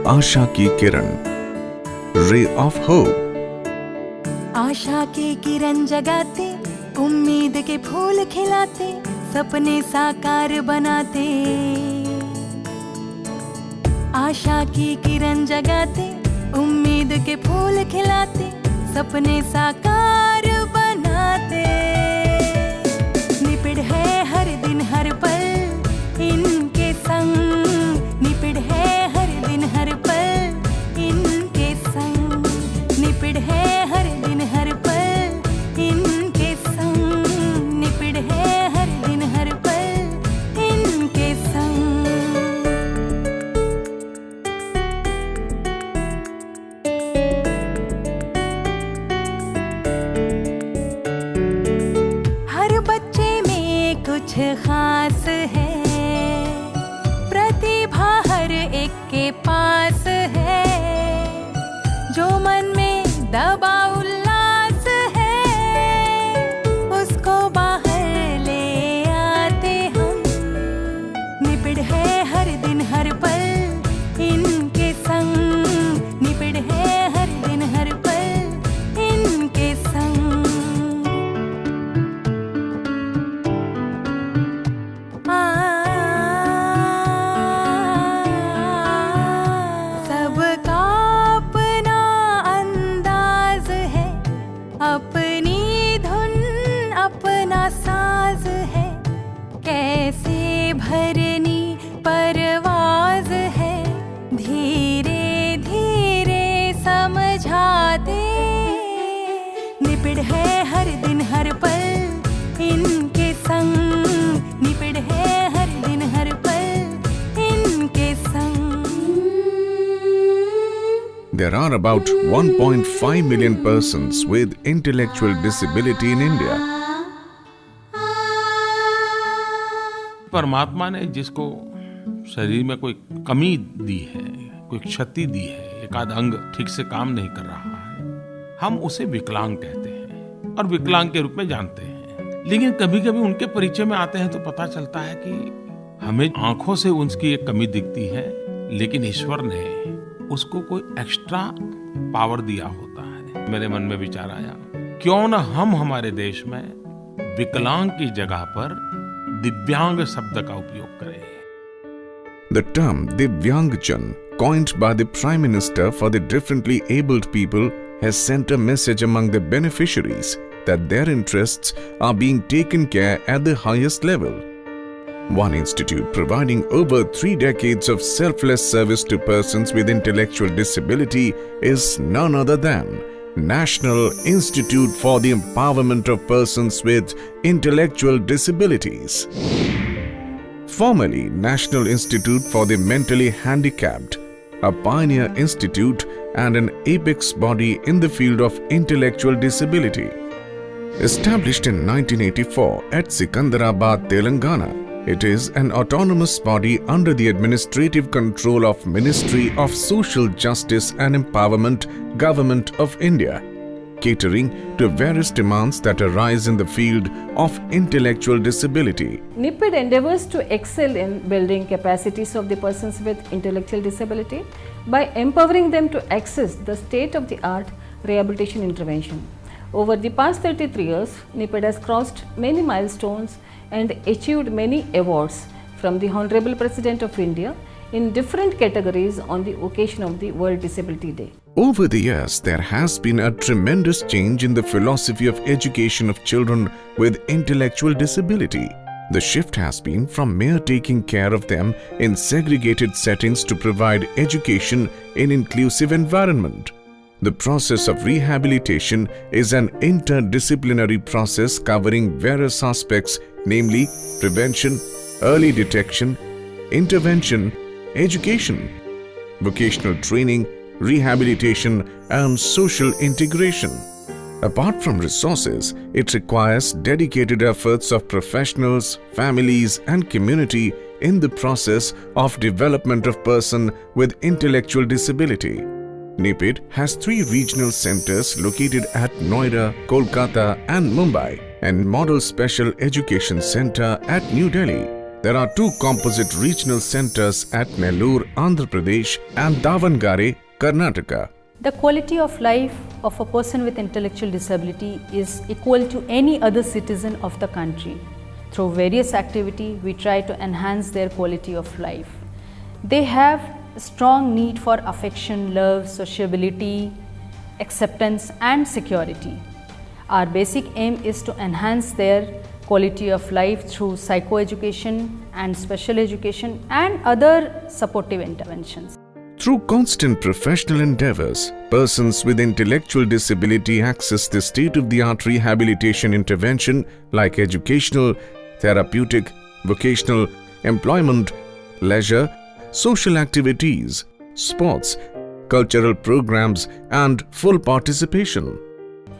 आशा की किरण, ray of hope. आशा के किरण जगाते, उम्मीद के फूल खिलाते, सपने साकार बनाते। आशा की किरण जगाते, उम्मीद के फूल खिलाते, सपने साकार बनाते। निपिड है हर दिन हर पल इनके संग, निपिड है हर दिन हर पल इनके संग, निपिड है हर दिन हर पल इनके संग, निपिड है हर दिन हर पल इनके संग। हर बच्चे में कुछ खास है, प्रतिभा हर एक के पास है, जो मन में दबा उल्लास है, उसको बाहर ले आते हम। निपिड है हर दिन हर पल इनके संग, निपिड है हर दिन हर पल इनके संग। सबका अपना अंदाज है, अपनी धुन अपना साज है, कैसे भरनी परवाज है, धीरे धीरे समझाते। निपिड है हर दिन हर पल इनके संग, निपिड है हर दिन हर पल इनके संग। There are about 1.5 million persons with intellectual disability in India. परमात्मा ने जिसको शरीर में कोई कमी दी है, कोई क्षति दी है, एक आध अंग ठीक से काम नहीं कर रहा है, हम उसे विकलांग कहते हैं और विकलांग के रूप में जानते हैं। लेकिन कभी कभी उनके परिचय में आते हैं तो पता चलता है कि हमें आंखों से उसकी एक कमी दिखती है, लेकिन ईश्वर ने उसको कोई एक्स्ट्रा पावर दिया होता है। मेरे मन में विचार आया, क्यों न हम हमारे देश में विकलांग की जगह पर दिव्यांग शब्द का उपयोग करें। The term Divyangjan, coined by the Prime Minister for the differently abled people, has sent a message among the beneficiaries that their interests are being taken care at the highest level. One institute providing over 3 decades of selfless service to persons with intellectual disability is none other than National Institute for the Empowerment of Persons with Intellectual Disabilities. Formerly National Institute for the Mentally Handicapped, a pioneer institute and an apex body in the field of intellectual disability. Established in 1984 at Secunderabad, Telangana, it is an autonomous body under the administrative control of Ministry of Social Justice and Empowerment, Government of India, catering to various demands that arise in the field of intellectual disability. NIEPID endeavors to excel in building capacities of the persons with intellectual disability by empowering them to access the state-of-the-art rehabilitation intervention. Over the past 33 years, NIEPID has crossed many milestones and achieved many awards from the Honorable President of India in different categories on the occasion of the World Disability Day. Over the years, there has been a tremendous change in the philosophy of education of children with intellectual disability. The shift has been from mere taking care of them in segregated settings to provide education in inclusive environment. The process of rehabilitation is an interdisciplinary process covering various aspects, namely prevention, early detection, intervention, education, vocational training, rehabilitation, and social integration. Apart from resources, it requires dedicated efforts of professionals, families, and community in the process of development of person with intellectual disability. NIEPID has 3 regional centers located at Noida, Kolkata, and Mumbai, and Model Special Education Center at New Delhi. There are 2 composite regional centers at Nellore, Andhra Pradesh and Davangere, Karnataka. The quality of life of a person with intellectual disability is equal to any other citizen of the country. Through various activities, we try to enhance their quality of life. They have a strong need for affection, love, sociability, acceptance and security. Our basic aim is to enhance their quality of life through psychoeducation and special education and other supportive interventions. Through constant professional endeavors, persons with intellectual disability access the state-of-the-art rehabilitation intervention like educational, therapeutic, vocational, employment, leisure, social activities, sports, cultural programs and full participation.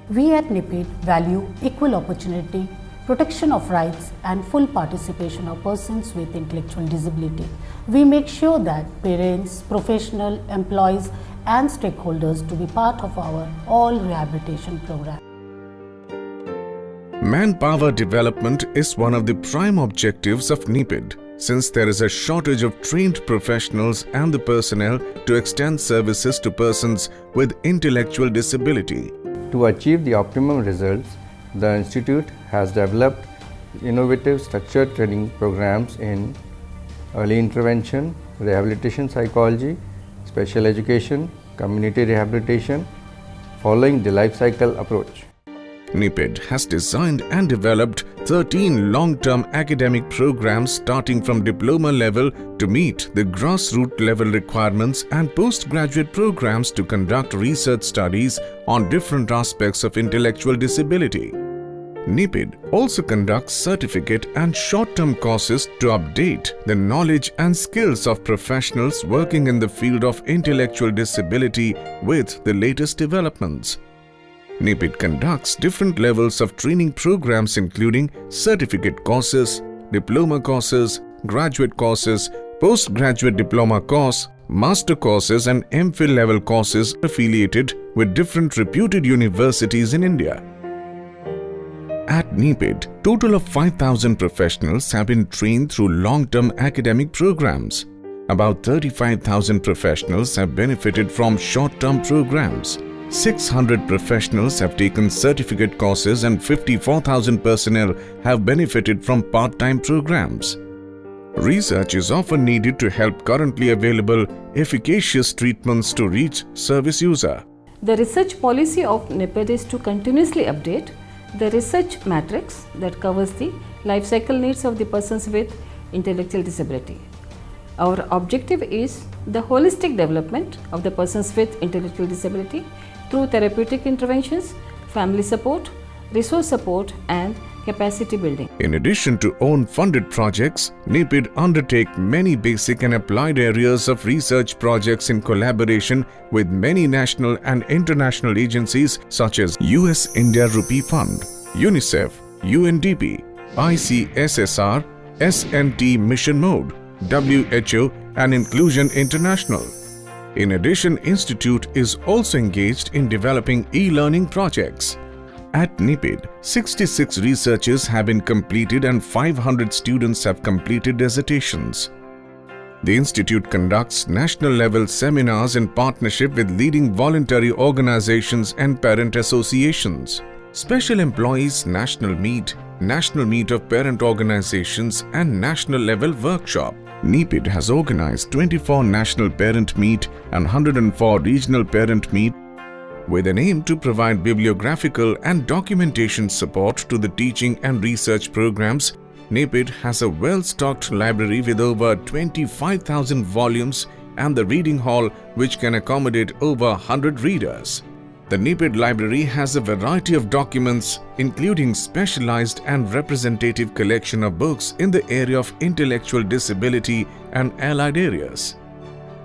We at NIEPID value equal opportunity, protection of rights and full participation of persons with intellectual disability. We make sure that parents, professional, employees and stakeholders to be part of our all rehabilitation program. Manpower development is one of the prime objectives of NIEPID, since there is a shortage of trained professionals and the personnel to extend services to persons with intellectual disability. To achieve the optimum results, the Institute has developed innovative structured training programs in early intervention, rehabilitation psychology, special education, community rehabilitation, following the life cycle approach. NIEPID has designed and developed 13 long-term academic programs starting from diploma level to meet the grassroots level requirements and postgraduate programs to conduct research studies on different aspects of intellectual disability. NIEPID also conducts certificate and short-term courses to update the knowledge and skills of professionals working in the field of intellectual disability with the latest developments. NIEPID conducts different levels of training programs including certificate courses, diploma courses, graduate courses, postgraduate diploma course, master courses and MPhil level courses affiliated with different reputed universities in India. At NIEPID, total of 5,000 professionals have been trained through long-term academic programs. About 35,000 professionals have benefited from short-term programs. 600 professionals have taken certificate courses and 54,000 personnel have benefited from part-time programs. Research is often needed to help currently available efficacious treatments to reach service user. The research policy of NIEPID is to continuously update the research matrix that covers the life cycle needs of the persons with intellectual disability. Our objective is the holistic development of the persons with intellectual disability through therapeutic interventions, family support, resource support and capacity building. In addition to own funded projects, NIEPID undertake many basic and applied areas of research projects in collaboration with many national and international agencies such as US-India Rupee Fund, UNICEF, UNDP, ICSSR, SNT Mission Mode, WHO and Inclusion International. In addition, Institute is also engaged in developing e-learning projects. At NIEPID, 66 researches have been completed and 500 students have completed dissertations. The Institute conducts national-level seminars in partnership with leading voluntary organizations and parent associations. Special Employees National Meet of Parent Organizations and National-Level Workshop. NIEPID has organized 24 National Parent Meet and 104 Regional Parent Meet with an aim to provide bibliographical and documentation support to the teaching and research programs. NIEPID has a well-stocked library with over 25,000 volumes and the reading hall which can accommodate over 100 readers. The NIEPID library has a variety of documents including specialized and representative collection of books in the area of intellectual disability and allied areas.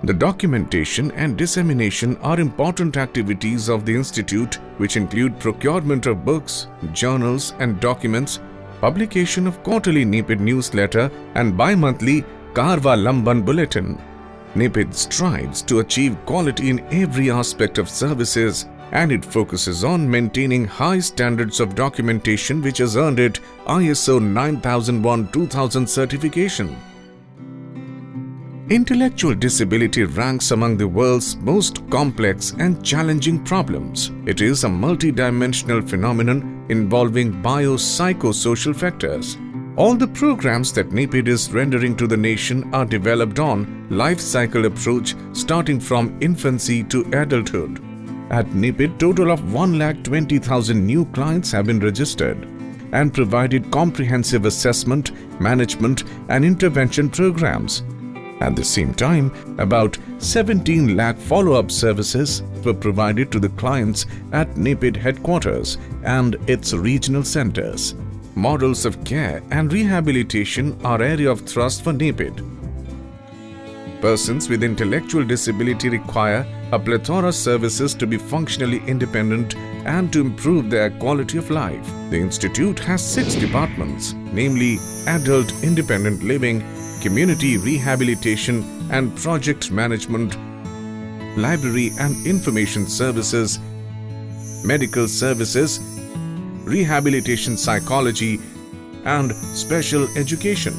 The documentation and dissemination are important activities of the Institute which include procurement of books, journals and documents, publication of quarterly NIEPID newsletter and bi-monthly Karva Lamban Bulletin. NIEPID strives to achieve quality in every aspect of services and it focuses on maintaining high standards of documentation, which has earned it ISO 9001-2000 certification. Intellectual disability ranks among the world's most complex and challenging problems. It is a multidimensional phenomenon involving biopsychosocial factors. All the programs that NIEPID is rendering to the nation are developed on life cycle approach starting from infancy to adulthood. At NIEPID, total of 1,20,000 new clients have been registered and provided comprehensive assessment, management and intervention programs. At the same time, about 17 lakh follow-up services were provided to the clients at NIEPID headquarters and its regional centers. Models of care and rehabilitation are area of thrust for NIEPID. Persons with intellectual disability require a plethora of services to be functionally independent and to improve their quality of life. The institute has 6 departments, namely Adult Independent Living, Community Rehabilitation and Project Management, Library and Information Services, Medical Services, Rehabilitation Psychology and Special Education.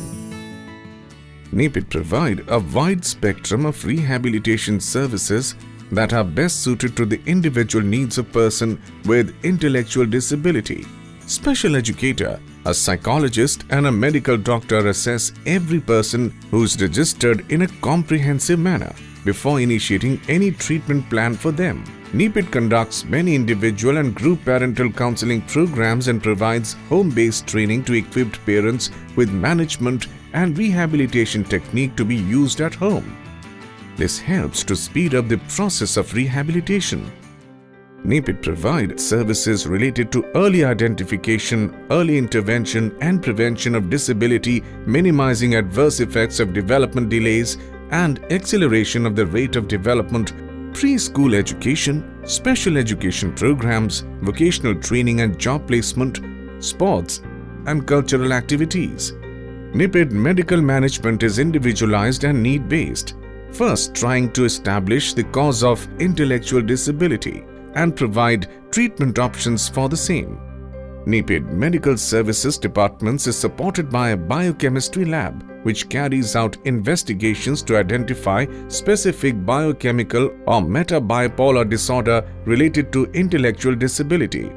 NIEPID provide a wide spectrum of rehabilitation services that are best suited to the individual needs of person with intellectual disability. Special educator, a psychologist and a medical doctor assess every person who is registered in a comprehensive manner before initiating any treatment plan for them. NIEPID conducts many individual and group parental counseling programs and provides home-based training to equipped parents with management and rehabilitation technique to be used at home. This helps to speed up the process of rehabilitation. NIEPID provides services related to early identification, early intervention and prevention of disability, minimizing adverse effects of development delays and acceleration of the rate of development, preschool education, special education programs, vocational training and job placement, sports and cultural activities. NIEPID medical management is individualized and need-based, first trying to establish the cause of intellectual disability and provide treatment options for the same. NIEPID Medical Services Departments is supported by a biochemistry lab which carries out investigations to identify specific biochemical or metabipolar disorder related to intellectual disability.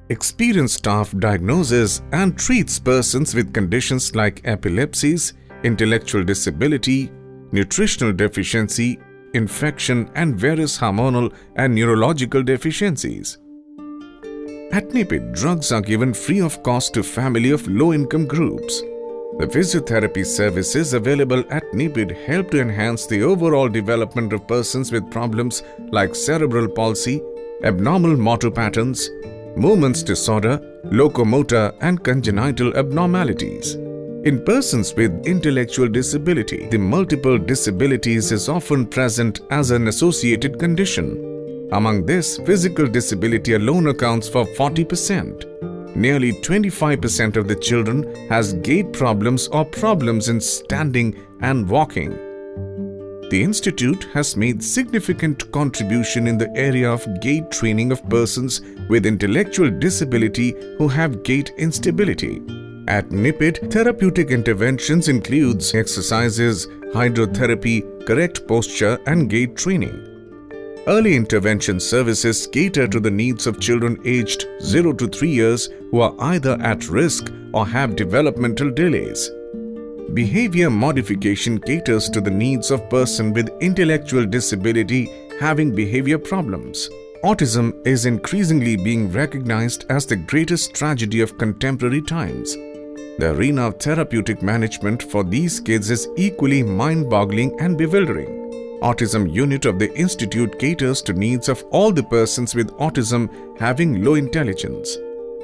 Experienced staff diagnoses and treats persons with conditions like epilepsies, intellectual disability, nutritional deficiency, infection and various hormonal and neurological deficiencies. At NIEPID, drugs are given free of cost to family of low-income groups. The physiotherapy services available at NIEPID help to enhance the overall development of persons with problems like cerebral palsy, abnormal motor patterns, movements disorder, locomotor and congenital abnormalities. In persons with intellectual disability, the multiple disabilities is often present as an associated condition. Among this, physical disability alone accounts for 40%. Nearly 25% of the children has gait problems or problems in standing and walking. The institute has made significant contribution in the area of gait training of persons with intellectual disability who have gait instability. At NIEPID, therapeutic interventions includes exercises, hydrotherapy, correct posture and gait training. Early intervention services cater to the needs of children aged 0 to 3 years who are either at risk or have developmental delays. Behavior modification caters to the needs of person with intellectual disability having behavior problems. Autism is increasingly being recognized as the greatest tragedy of contemporary times. The arena of therapeutic management for these kids is equally mind-boggling and bewildering. Autism unit of the institute caters to needs of all the persons with autism having low intelligence.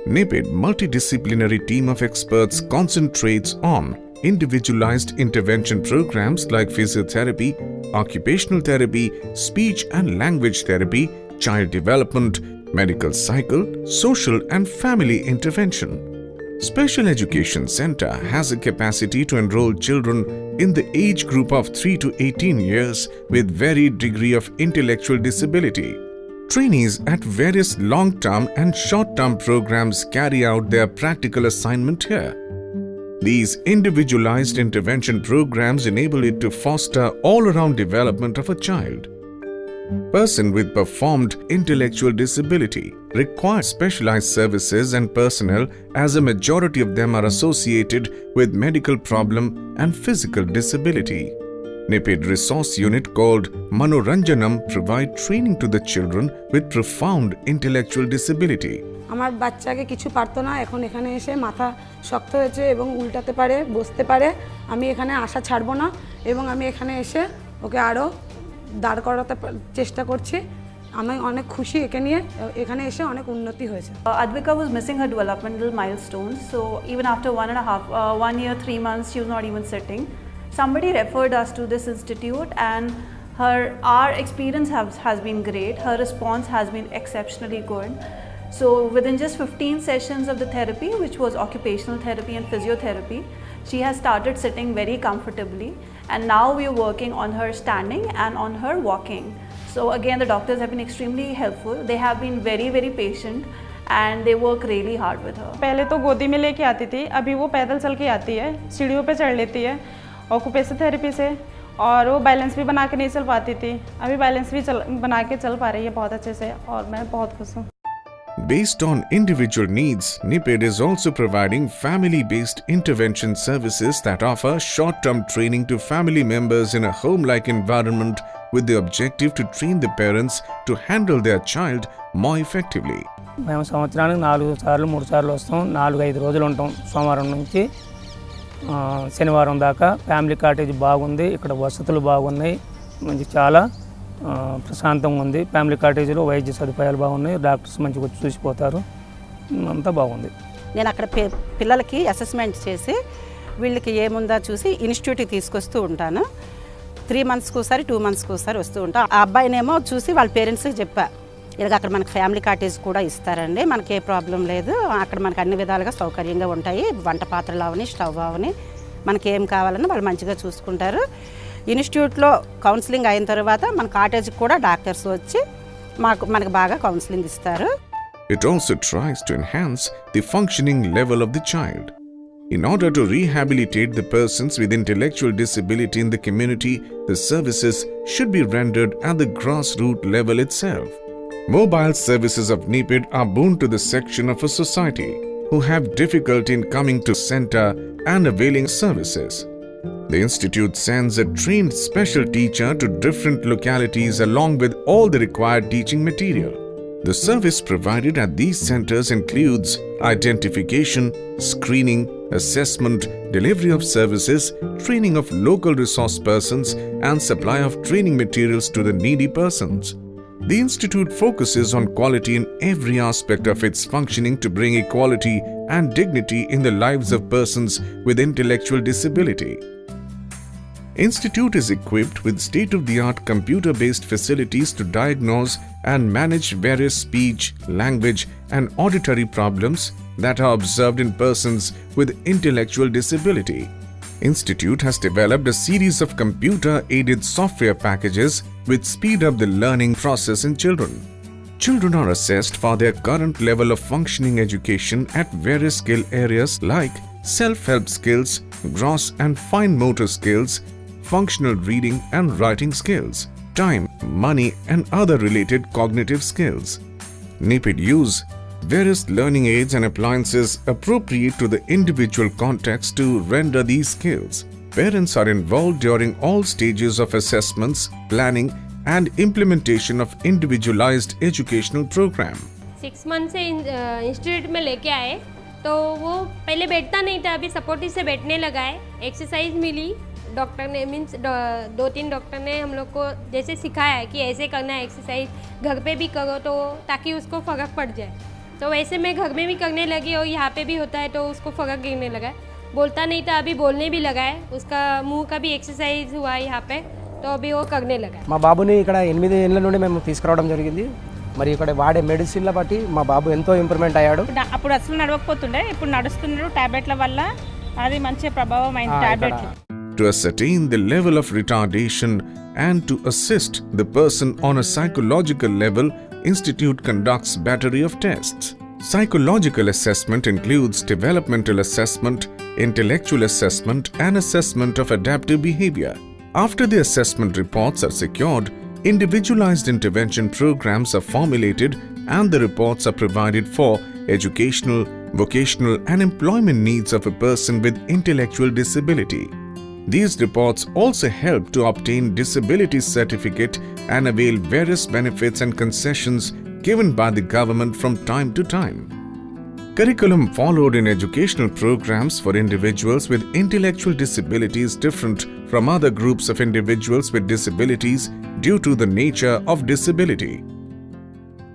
NIEPID multidisciplinary team of experts concentrates on individualized intervention programs like physiotherapy, occupational therapy, speech and language therapy, child development, medical cycle, social and family intervention. Special Education Center has a capacity to enroll children in the age group of 3 to 18 years with varied degree of intellectual disability. Trainees at various long-term and short-term programs carry out their practical assignment here. These individualized intervention programs enable it to foster all-around development of a child. Person with performed intellectual disability require specialized services and personnel, as a majority of them are associated with medical problem and physical disability. NIEPID resource unit called Manoranjanam provide training to the children with profound intellectual disability. আমার বাচ্চাকে কিছু পারতো না, এখন এখানে এসে মাথা শক্ত হয়েছে এবং উল্টাতে পারে, বসতে পারে। আমি এখানে আশা ছাড়বো না এবং আমি এখানে এসে ওকে আরও দাঁড় করাতে চেষ্টা করছি। আমি অনেক খুশি একে নিয়ে, এখানে এসে অনেক উন্নতি হয়েছে। Advika was missing her developmental milestones, so even after 1 year 3 months she was not even sitting. Somebody referred us to this institute and our experience has been great. Her response has been exceptionally good. So within just 15 sessions of the therapy, which was occupational therapy and physiotherapy, she has started sitting very comfortably, and now we are working on her standing and on her walking. So again, the doctors have been extremely helpful. They have been very, very patient and they work really hard with her. पहले तो गोदी में लेके आती थी, अभी वो पैदल चल के आती है, सीढ़ियों पे चढ़ लेती है ऑक्यूपेशनल थेरेपी से, और वो बैलेंस भी बना के नहीं चल पाती थी, अभी बैलेंस भी बना के चल पा रही है बहुत अच्छे से, और मैं बहुत खुश हूँ। Based on individual needs, NIEPID is also providing family-based intervention services that offer short-term training to family members in a home-like environment with the objective to train the parents to handle their child more effectively. మేము సంవత్సరానికి 4 సార్లు 3 సార్లు వస్తాం, 4-5 రోజులు ఉంటాం. సోమవారం నుంచి శనివారం దాకా. ఫ్యామిలీ కాటేజ్ బాగుంది, ఇక్కడ వసతులు బాగున్నాయి, మంచి చాలా ప్రశాంతంగా ఉంది. ఫ్యామిలీ కాటేజీలో వైద్య సదుపాయాలు బాగున్నాయి, డాక్టర్స్ మంచిగా వచ్చి చూసిపోతారు, అంతా బాగుంది. నేను అక్కడ పిల్లలకి అసెస్మెంట్ చేసి వీళ్ళకి ఏముందా చూసి ఇన్స్టిట్యూట్కి తీసుకొస్తూ ఉంటాను. 3 మంత్స్కి ఒకసారి 2 మంత్స్కి ఒకసారి వస్తూ ఉంటాను. ఆ అబ్బాయినేమో చూసి వాళ్ళ పేరెంట్స్కి చెప్పా, ఇలాగ అక్కడ మనకు ఫ్యామిలీ కాటేజ్ కూడా ఇస్తారండి, మనకి ఏ ప్రాబ్లం లేదు, అక్కడ మనకు అన్ని విధాలుగా సౌకర్యంగా ఉంటాయి, వంట పాత్రలు అవని స్టవ్ అవని మనకి ఏం కావాలన్నా వాళ్ళు మంచిగా చూసుకుంటారు. ఇన్స్టిట్యూట్లో కౌన్సిలింగ్ అయిన తర్వాత మన కాటేజ్కి కూడా డాక్టర్స్ వచ్చి మనకు బాగా కౌన్సిలింగ్ ఇస్తారు. It also tries to enhance the functioning level of the child. In order to rehabilitate the persons with intellectual disability in the community, the services should be rendered at the grassroots level itself. Mobile services of NIEPID are boon to the section of a society who have difficulty in coming to center and availing services. The institute sends a trained special teacher to different localities along with all the required teaching material. The service provided at these centers includes identification, screening, assessment, delivery of services, training of local resource persons, and supply of training materials to the needy persons. The institute focuses on quality in every aspect of its functioning to bring equality and dignity in the lives of persons with intellectual disability. Institute is equipped with state-of-the-art computer-based facilities to diagnose and manage various speech, language, and auditory problems that are observed in persons with intellectual disability. Institute has developed a series of computer-aided software packages which speed up the learning process in children. Children are assessed for their current level of functioning education at various skill areas like self-help skills, gross and fine motor skills, functional reading and writing skills, time, money and other related cognitive skills. NIEPID use various learning aids and appliances appropriate to the individual context to render these skills. Parents are involved during all stages of assessments, planning and implementation of individualized educational program. 6 month से institute में लेके आए तो वो पहले बैठता नहीं था, अभी सपोर्टिव से बैठने लगा है। एक्सरसाइज मिली, डॉक्टर ने मीन्स 2-3 डॉक्टर ने हम लोग को जैसे सिखाया है कि ऐसे करना है एक्सरसाइज, घर पे भी करो तो ताकि उसको फ़र्क पड़ जाए। तो वैसे मैं घर में भी करने लगी और यहाँ पे भी होता है तो उसको फ़र्क गिरने लगा है। बोलता नहीं था, अभी बोलने भी लगा है, उसका मुंह का भी एक्सरसाइज हुआ है यहाँ पे, तो अभी वो करने लगा है। మా బాబుని ఇక్కడ 8 ఏళ్ల నుండి మేము తీసుకురావడం జరిగింది. మరి ఇక్కడ వాడే మెడిసిన్ల బట్టి మా బాబు ఎంతో ఇంప్రూవ్మెంట్ అయ్యాడు. అప్పుడు అసలు నడవకపోతుండే, ఇప్పుడు నడుస్తున్నాడు టాబ్లెట్ల వల్ల, అది మంచి ప్రభావం అయింది టాబ్లెట్లు. To ascertain the level of retardation and to assist the person on a psychological level, institute conducts battery of tests. Psychological assessment includes developmental assessment, intellectual assessment, and assessment of adaptive behavior. After the assessment reports are secured, individualized intervention programs are formulated and the reports are provided for educational, vocational, and employment needs of a person with intellectual disability. These reports also help to obtain disability certificate and avail various benefits and concessions given by the government from time to time. Curriculum followed in educational programs for individuals with intellectual disabilities different from other groups of individuals with disabilities due to the nature of disability.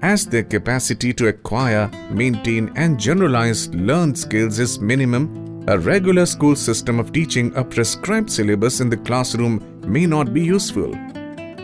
As their capacity to acquire, maintain, and generalize learned skills is minimum, a regular school system of teaching a prescribed syllabus in the classroom may not be useful.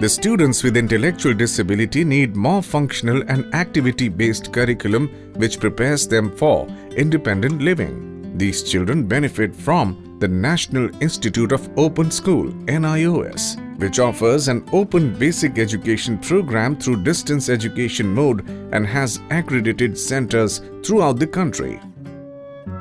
The students with intellectual disability need more functional and activity-based curriculum which prepares them for independent living. These children benefit from the National Institute of Open School (NIOS), which offers an open basic education program through distance education mode and has accredited centers throughout the country.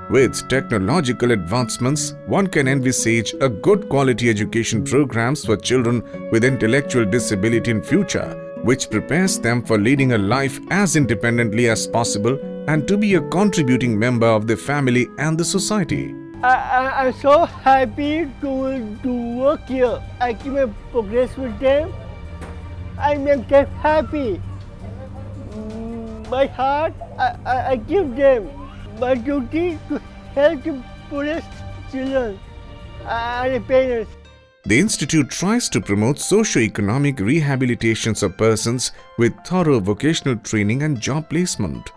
With technological advancements, one can envisage a good quality education programs for children with intellectual disability in future, which prepares them for leading a life as independently as possible and to be a contributing member of the family and the society. I'm so happy to work here. I keep my progress with them. I'm happy. My heart, I give them. My duty to help the poorest children and the parents. The Institute tries to promote socio-economic rehabilitations of persons with thorough vocational training and job placement.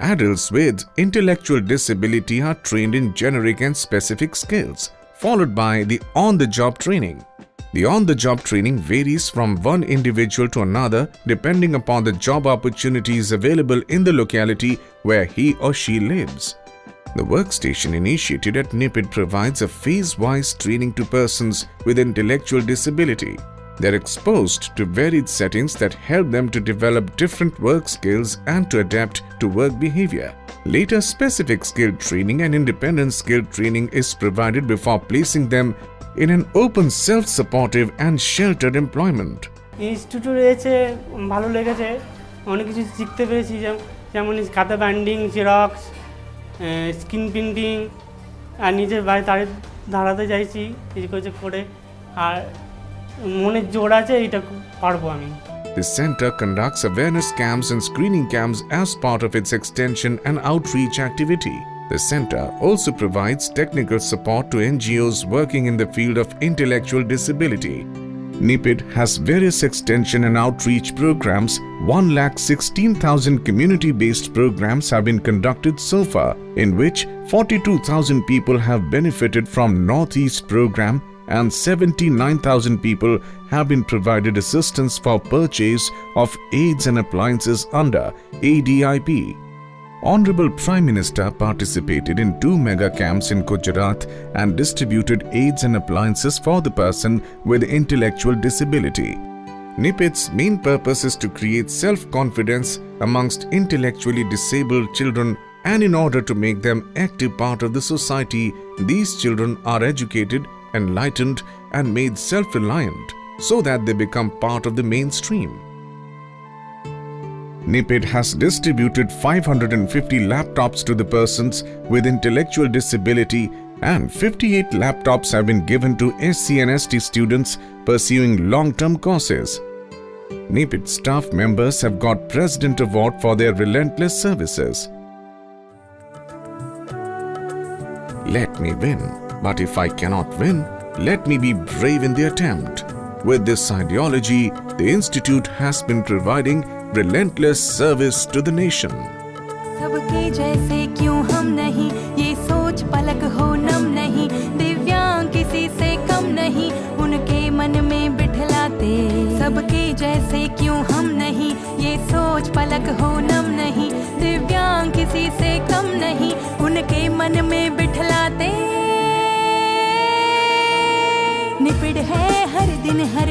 Adults with intellectual disability are trained in generic and specific skills, followed by the on-the-job training. The on-the-job training varies from one individual to another depending upon the job opportunities available in the locality where he or she lives. The workstation initiated at NIEPID provides a phase-wise training to persons with intellectual disability. They are exposed to varied settings that help them to develop different work skills and to adapt to work behavior. Later, specific skill training and independent skill training is provided before placing them in an open, self-supportive and sheltered employment. ইনস্টিটিউটে এসে ভালো লেগেছে, অনেক কিছু শিখতে পেরেছি, যেমন খাতা বাইন্ডিং, জেরক্স, স্ক্রিন প্রিন্টিং, আর নিজের বাড়ি দাঁড়াতে চাইছি এই করে, আর মনের জোর আছে এটা পারবো আমি। The center conducts awareness camps and screening camps as part of its extension and outreach activity. The center also provides technical support to NGOs working in the field of intellectual disability. NIEPID has various extension and outreach programs. 1,16,000 community-based programs have been conducted so far, in which 42,000 people have benefited from Northeast program and 79,000 people have been provided assistance for purchase of aids and appliances under ADIP. Honorable Prime Minister participated in 2 mega camps in Gujarat and distributed aids and appliances for the person with intellectual disability. NIEPID's main purpose is to create self-confidence amongst intellectually disabled children, and in order to make them active part of the society, these children are educated, enlightened and made self-reliant so that they become part of the mainstream. NIEPID has distributed 550 laptops to the persons with intellectual disability, and 58 laptops have been given to SC and ST students pursuing long-term courses. NIEPID staff members have got President Award for their relentless services. Let me win, but if I cannot win, let me be brave in the attempt. With this ideology, the Institute has been providing relentless service to the nation. सबके जैसे क्यों हम नहीं, ये सोच पलक हो नम नहीं, दिव्यांग किसी से कम नहीं, उनके मन में बिठलाते। सबके जैसे क्यों हम नहीं, ये सोच पलक हो नम नहीं, दिव्यांग किसी से कम नहीं, उनके मन में बिठलाते। निपिड है हर दिन हर